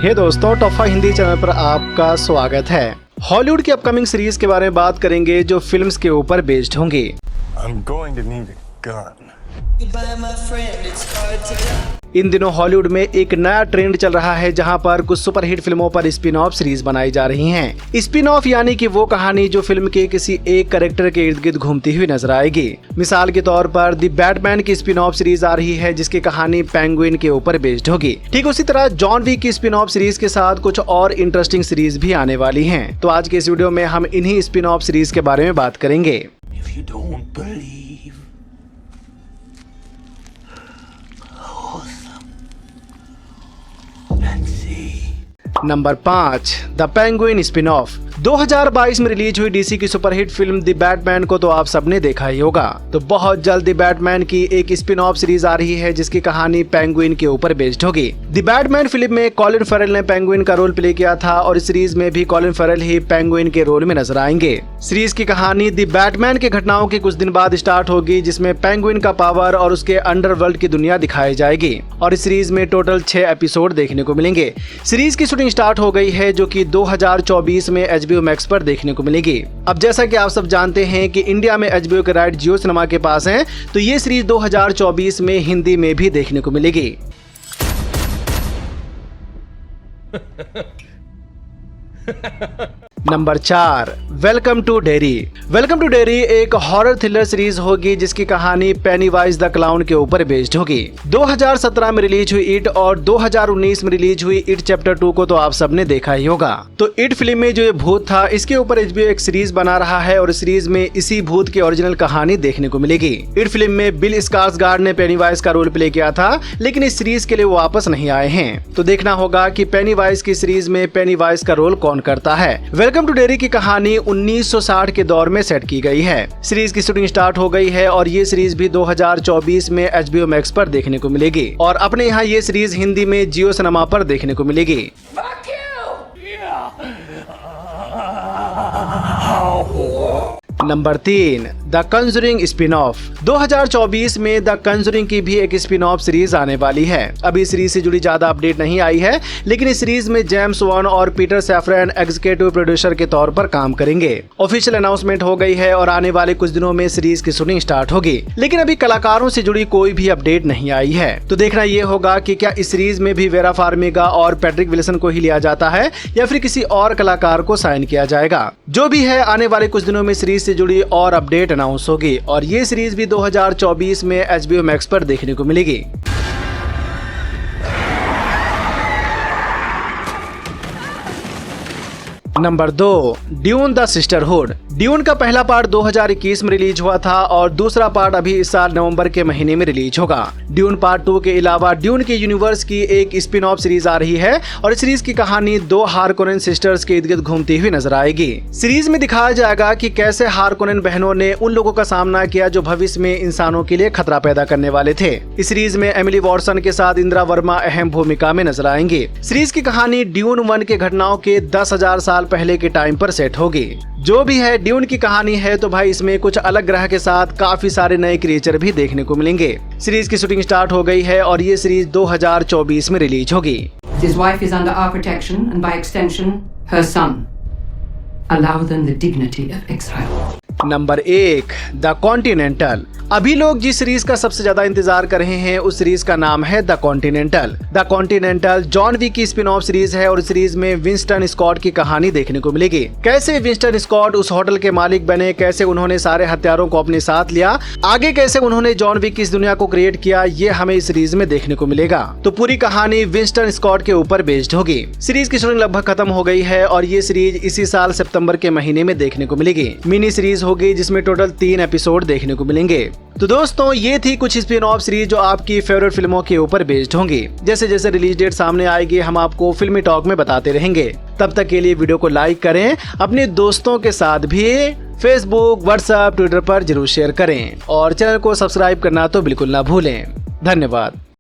हे दोस्तों, टॉप5 हिंदी चैनल पर आपका स्वागत है। हॉलीवुड की अपकमिंग सीरीज के बारे में बात करेंगे जो फिल्म्स के ऊपर बेस्ड होंगी। इन दिनों हॉलीवुड में एक नया ट्रेंड चल रहा है जहां पर कुछ सुपरहिट फिल्मों पर स्पिन ऑफ सीरीज बनाई जा रही हैं। स्पिन ऑफ यानी कि वो कहानी जो फिल्म के किसी एक कैरेक्टर के इर्द गिर्द घूमती हुई नजर आएगी। मिसाल के तौर पर द बैटमैन की स्पिन ऑफ सीरीज आ रही है जिसकी कहानी पेंगुइन के ऊपर बेस्ड होगी। ठीक उसी तरह जॉन विक की स्पिन ऑफ सीरीज के साथ कुछ और इंटरेस्टिंग सीरीज भी आने वाली है। तो आज के इस वीडियो में हम इन्हीं स्पिन ऑफ सीरीज के बारे में बात करेंगे। Number 5, the penguin spin off. 2022 में रिलीज हुई डीसी की सुपरहिट फिल्म द बैटमैन को तो आप सबने देखा ही होगा। तो बहुत जल्द द बैटमैन की एक स्पिन ऑफ सीरीज आ रही है जिसकी कहानी पेंगुइन के ऊपर बेस्ड होगी। द बैटमैन फिल्म में कॉलिन फरेल ने पेंगुइन का रोल प्ले किया था और इस सीरीज में भी कॉलिन फरेल ही पेंगुइन के रोल में नजर आएंगे। सीरीज की कहानी द बैटमैन के घटनाओं के कुछ दिन बाद स्टार्ट होगी जिसमें पेंगुइन का पावर और उसके अंडरवर्ल्ड की दुनिया दिखाई जाएगी और इस सीरीज में टोटल 6 एपिसोड देखने को मिलेंगे। सीरीज की शूटिंग स्टार्ट हो गई है जो कि 2024 में HBO Max पर देखने को मिलेगी। अब जैसा कि आप सब जानते हैं कि इंडिया में HBO के राइट जियो सिनेमा के पास हैं, तो ये सीरीज 2024 में हिंदी में भी देखने को मिलेगी। Number 4, welcome to Derry. Welcome to Derry एक हॉरर थ्रिलर सीरीज होगी जिसकी कहानी पेनीवाइज द क्लाउन के ऊपर बेस्ड होगी। 2017 में रिलीज हुई इट और 2019 में रिलीज हुई इट चैप्टर 2 को तो आप सबने देखा ही होगा। तो इट फिल्म में जो ये भूत था इसके ऊपर HBO एक सीरीज बना रहा है और सीरीज में इसी भूत की ओरिजिनल कहानी देखने को मिलेगी। इट फिल्म में बिल स्कार्सगार्ड ने पेनीवाइज का रोल प्ले किया था लेकिन इस सीरीज के लिए वो वापस नहीं आए हैं। तो देखना होगा कि पेनीवाइज की सीरीज में पेनीवाइज का रोल कौन करता है। वेलकम टू डेरी की कहानी 1960 के दौर में सेट की गई है। सीरीज की शूटिंग स्टार्ट हो गई है और ये सीरीज भी 2024 में HBO Max पर देखने को मिलेगी और अपने यहाँ ये सीरीज हिंदी में जियो सिनेमा पर देखने को मिलेगी। Number 3, the Conjuring spin off. 2024 में द कंजरिंग की भी एक स्पिन ऑफ सीरीज आने वाली है। अभी सीरीज से जुड़ी ज्यादा अपडेट नहीं आई है लेकिन इस सीरीज में जेम्स वॉन और पीटर सैफरन एग्जीक्यूटिव प्रोड्यूसर के तौर पर काम करेंगे। ऑफिशियल अनाउंसमेंट हो गई है और आने वाले कुछ दिनों में सीरीज की शूटिंग स्टार्ट होगी लेकिन अभी कलाकारों से जुड़ी कोई भी अपडेट नहीं आई है। तो देखना ये होगा कि क्या इस सीरीज में भी वेरा फार्मिगा और पैट्रिक विल्सन को ही लिया जाता है या फिर किसी और कलाकार को साइन किया जाएगा। जो भी है आने वाले कुछ दिनों में सीरीज से जुड़ी और अपडेट अनाउंस होगी और ये सीरीज भी 2024 में HBO Max पर देखने को मिलेगी। Number 2, dune the sisterhood. Dune का पहला पार्ट 2021 में रिलीज हुआ था और दूसरा पार्ट अभी इस साल नवंबर के महीने में रिलीज होगा। ड्यून पार्ट 2 के अलावा ड्यून के यूनिवर्स की एक स्पिन ऑफ सीरीज आ रही है और इस सीरीज की कहानी 2 हार्कोनेन सिस्टर्स के इर्द गिर्द घूमती हुई नजर आएगी। सीरीज में दिखाया जाएगा कि कैसे हार्कोनेन बहनों ने उन लोगों का सामना किया जो भविष्य में इंसानों के लिए खतरा पैदा करने वाले थे। इस सीरीज में एमिली वॉटसन के साथ इंदिरा वर्मा अहम भूमिका में नजर आएंगे। सीरीज की कहानी ड्यून 1 के घटनाओं के 10,000 साल पहले के टाइम पर सेट होगी। जो भी है ड्यून की कहानी है तो भाई इसमें कुछ अलग ग्रह के साथ काफी सारे नए क्रिएचर भी देखने को मिलेंगे। सीरीज की शूटिंग स्टार्ट हो गई है और ये सीरीज 2024 में रिलीज होगी। His wife is under our protection and by extension her son. Allow them the dignity of exile. Number 1, the continental. अभी लोग जिस सीरीज का सबसे ज्यादा इंतजार कर रहे हैं उस सीरीज का नाम है the Continental. The Continental John Wick की स्पिन ऑफ सीरीज है और इस सीरीज में विंस्टन स्कॉट की कहानी देखने को मिलेगी। कैसे विंस्टन स्कॉट उस होटल के मालिक बने, कैसे उन्होंने सारे हथियारों को अपने साथ लिया, आगे कैसे उन्होंने जॉन विक की इस दुनिया को क्रिएट किया, ये हमें इस सीरीज में देखने को मिलेगा। तो पूरी कहानी विंस्टन स्कॉट के ऊपर बेस्ड होगी। सीरीज की शूटिंग लगभग खत्म हो गई है और ये सीरीज इसी साल सितंबर के महीने में देखने को मिलेगी। मिनी सीरीज होगी जिसमें टोटल 3 एपिसोड देखने को मिलेंगे। तो दोस्तों ये थी कुछ स्पिन ऑफ सीरीज जो आपकी फेवरेट फिल्मों के ऊपर बेस्ड होंगी। जैसे जैसे रिलीज डेट सामने आएगी हम आपको फिल्मी टॉक में बताते रहेंगे। तब तक के लिए वीडियो को लाइक करें, अपने दोस्तों के साथ भी फेसबुक, व्हाट्सएप, ट्विटर पर जरूर शेयर करें और चैनल को सब्सक्राइब करना तो बिल्कुल ना भूलें। धन्यवाद।